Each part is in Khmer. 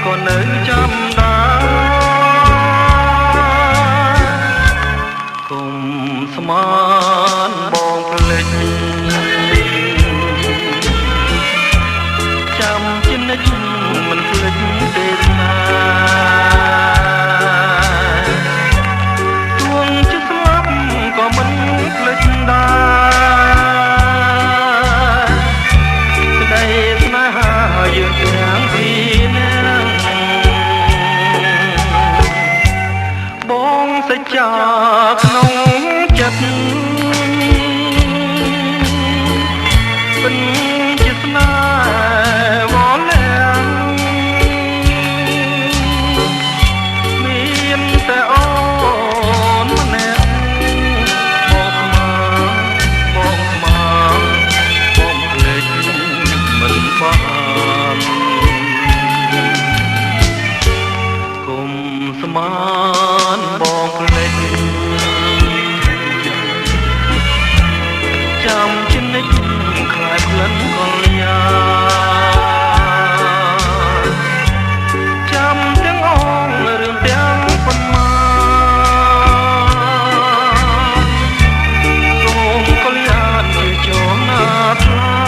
ក៏នៅចាំដែរគុំស្មានបងភ្លេចចាំជានិច្ចមិនភ្លេចទេសនាទួងជាស្លាប់ក៏មិនភ្លេចដែរក្តីស្នេហាយើងទាំងពីរនាក់បងសច្ចាក្នុងចិត្តពិនជាស្នេហ៍វល់លាំងមានតែអូនម្នាក់បងស្មានបងភ្លេចមិនបានគុំស្មានបងភ្លេចចាំជានិច្ចខ្លាចក្លិនកល្យាចាំទាំងអងរឿងទាំងប៉ុន្មានសូមកល្យាជាចងណាថ្លៃ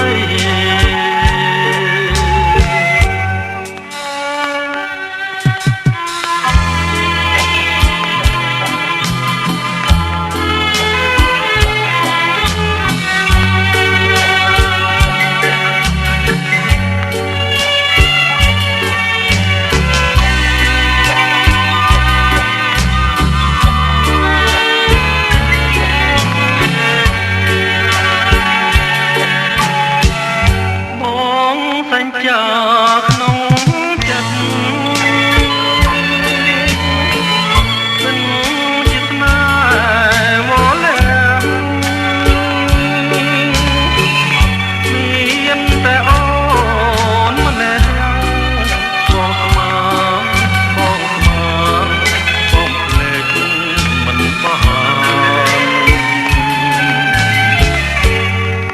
សញ្ចាក្នុងចិត្តមិនជាស្នេហ៍វល់លាំងមានតែអូនម្នាក់បងស្មានបងភ្លេចមិនបាន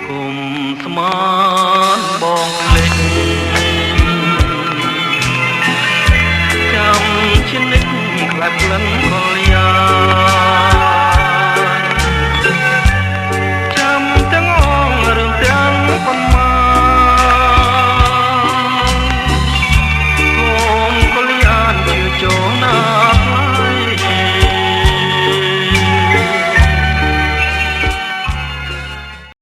គុំស្មានបងភ្លេចចាំជានិច្ចខ្លាចក្លិន